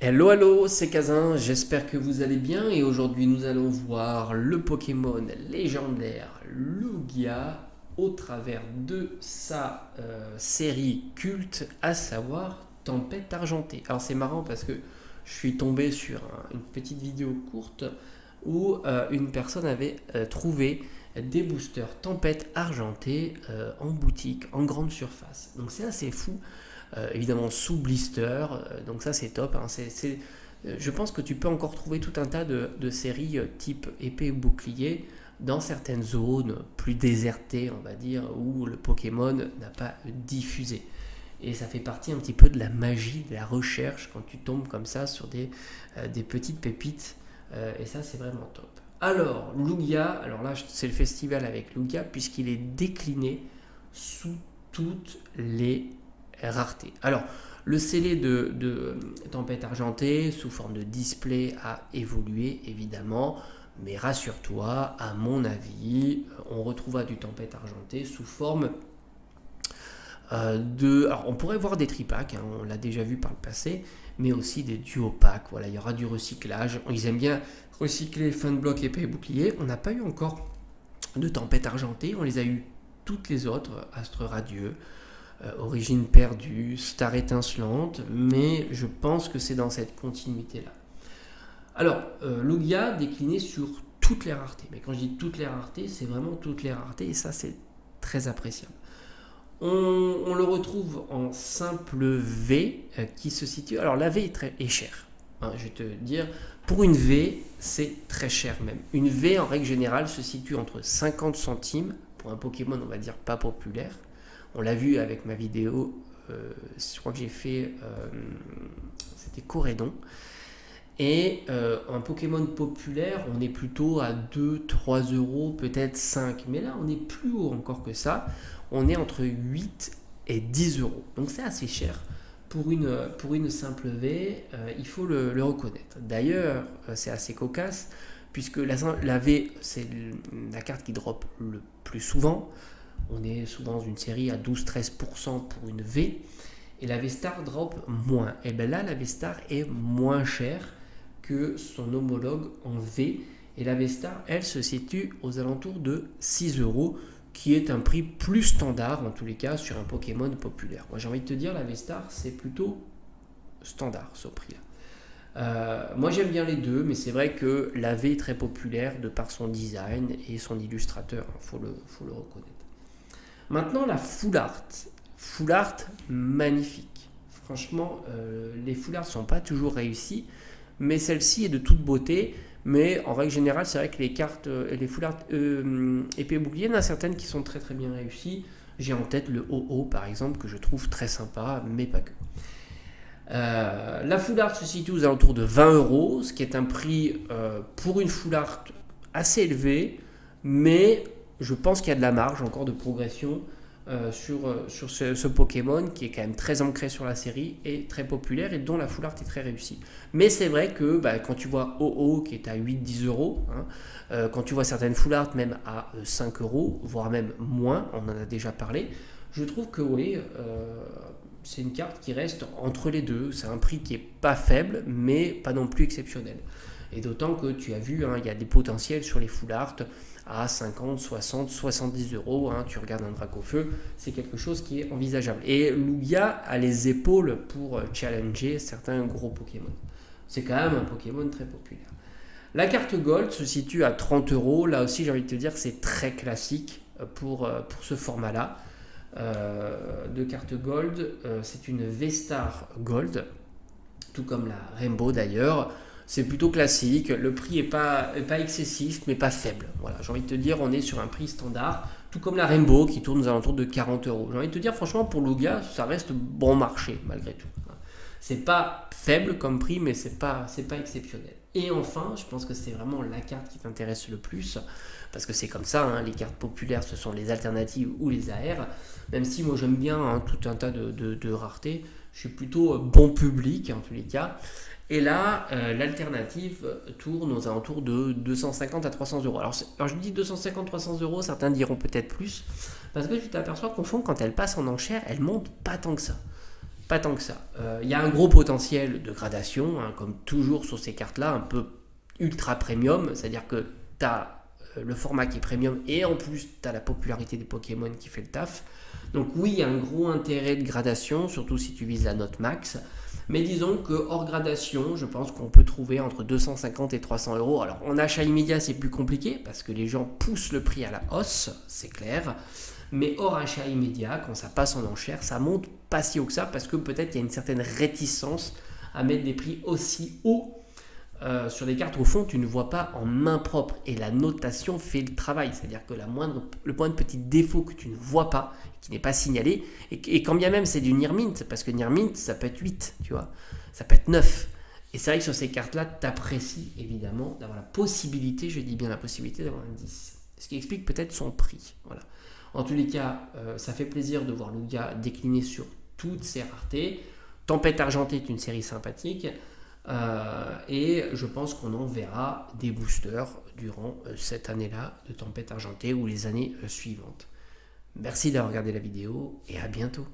Hello, hello, c'est Kazin, j'espère que vous allez bien et aujourd'hui nous allons voir le Pokémon légendaire Lugia au travers de sa série culte, à savoir Tempête Argentée. Alors c'est marrant parce que je suis tombé sur une petite vidéo courte où une personne avait trouvé des boosters Tempête Argentée en boutique, en grande surface. Donc c'est assez fou. Évidemment sous blister, donc ça c'est top, hein. Je pense que tu peux encore trouver tout un tas de séries type épée ou bouclier dans certaines zones plus désertées, on va dire, où le Pokémon n'a pas diffusé. Et ça fait partie un petit peu de la magie de la recherche quand tu tombes comme ça sur des petites pépites, et ça c'est vraiment top. Alors Lugia, alors là c'est le festival avec Lugia puisqu'il est décliné sous toutes les rareté. Alors, le scellé de Tempête Argentée sous forme de display a évolué évidemment, mais rassure-toi, à mon avis, on retrouvera du Tempête Argentée sous forme de... Alors, on pourrait voir des tripacks, hein, on l'a déjà vu par le passé, mais aussi des duopacks. Voilà, il y aura du recyclage. Ils aiment bien recycler Funblock, épée et bouclier. On n'a pas eu encore de Tempête Argentée, on les a eu toutes les autres, Astre Radieux, Origine perdue, Star étincelante, mais je pense que c'est dans cette continuité-là. Alors, Lugia décliné sur toutes les raretés, mais quand je dis toutes les raretés, c'est vraiment toutes les raretés, et ça c'est très appréciable. On le retrouve en simple V qui se situe... Alors la V est chère, hein, je vais te dire, pour une V, c'est très cher même. Une V en règle générale se situe entre 50 centimes, pour un Pokémon on va dire pas populaire. On l'a vu avec ma vidéo, je crois que j'ai fait, c'était Corédon. Et en Pokémon populaire, on est plutôt à 2-3 euros, peut-être 5. Mais là, on est plus haut encore que ça. On est entre 8 et 10 euros. Donc c'est assez cher pour une simple V, il faut le reconnaître. D'ailleurs, c'est assez cocasse, puisque la V, c'est la carte qui drop le plus souvent. On est souvent dans une série à 12-13% pour une V. Et la V-Star drop moins. Et bien là, la V-Star est moins chère que son homologue en V. Et la V-Star, elle, se situe aux alentours de 6 euros, qui est un prix plus standard, en tous les cas, sur un Pokémon populaire. Moi, j'ai envie de te dire, la V-Star, c'est plutôt standard, ce prix-là. Moi, j'aime bien les deux, mais c'est vrai que la V est très populaire de par son design et son illustrateur, il faut le reconnaître. Maintenant, la full art. Full art, magnifique. Franchement, les full art ne sont pas toujours réussis, mais celle-ci est de toute beauté. Mais en règle générale, c'est vrai que les cartes, les full art épée bouclier, il y en a certaines qui sont très très bien réussies. J'ai en tête le OO par exemple, que je trouve très sympa, mais pas que. La full art se situe aux alentours de 20 euros, ce qui est un prix pour une full art assez élevé, mais je pense qu'il y a de la marge encore de progression sur ce Pokémon qui est quand même très ancré sur la série et très populaire et dont la full art est très réussie. Mais c'est vrai que quand tu vois OO qui est à 8-10 euros, hein, quand tu vois certaines full art même à 5 euros, voire même moins, on en a déjà parlé, je trouve que oui, c'est une carte qui reste entre les deux. C'est un prix qui est pas faible, mais pas non plus exceptionnel. Et d'autant que tu as vu, hein, il y a des potentiels sur les full art à 50, 60, 70 euros. Hein, tu regardes un Dracofeu, c'est quelque chose qui est envisageable. Et Lugia a les épaules pour challenger certains gros Pokémon. C'est quand même un Pokémon très populaire. La carte Gold se situe à 30 euros. Là aussi, j'ai envie de te dire que c'est très classique pour ce format-là. De carte Gold, c'est une V-Star Gold, tout comme la Rainbow d'ailleurs. C'est plutôt classique, le prix est pas excessif mais pas faible. Voilà, j'ai envie de te dire, on est sur un prix standard, tout comme la Rainbow qui tourne aux alentours de 40 euros. J'ai envie de te dire, franchement, pour Lugia, ça reste bon marché malgré tout. C'est pas faible comme prix, mais c'est pas exceptionnel. Et enfin, je pense que c'est vraiment la carte qui t'intéresse le plus, parce que c'est comme ça, hein, les cartes populaires, ce sont les alternatives ou les AR, même si moi j'aime bien hein, tout un tas de raretés, je suis plutôt bon public en tous les cas. Et là, l'alternative tourne aux alentours de 250 à 300 euros. Alors je dis 250-300 euros, certains diront peut-être plus, parce que tu t'aperçois qu'au fond, quand elle passe en enchère, elle monte pas tant que ça. pas tant que ça. Il y a un gros potentiel de gradation, hein, comme toujours sur ces cartes-là, un peu ultra premium, c'est-à-dire que tu as le format qui est premium et en plus tu as la popularité des Pokémon qui fait le taf. Donc oui, il y a un gros intérêt de gradation, surtout si tu vises la note max. Mais disons que hors gradation, je pense qu'on peut trouver entre 250 et 300 euros. Alors en achat immédiat, c'est plus compliqué parce que les gens poussent le prix à la hausse, c'est clair. Mais hors achat immédiat, quand ça passe en enchère, ça monte pas si haut que ça parce que peut-être il y a une certaine réticence à mettre des prix aussi hauts sur des cartes. Au fond, tu ne vois pas en main propre et la notation fait le travail. C'est-à-dire que le moindre petit défaut que tu ne vois pas, qui n'est pas signalé, et quand bien même c'est du near mint, parce que near mint, ça peut être 8, tu vois, ça peut être 9. Et c'est vrai que sur ces cartes-là, tu apprécies évidemment d'avoir la possibilité, je dis bien la possibilité d'avoir un 10. Ce qui explique peut-être son prix. Voilà. En tous les cas, ça fait plaisir de voir Lugia décliner sur toutes ses raretés. Tempête argentée est une série sympathique. Et je pense qu'on en verra des boosters durant cette année-là de Tempête argentée ou les années suivantes. Merci d'avoir regardé la vidéo et à bientôt.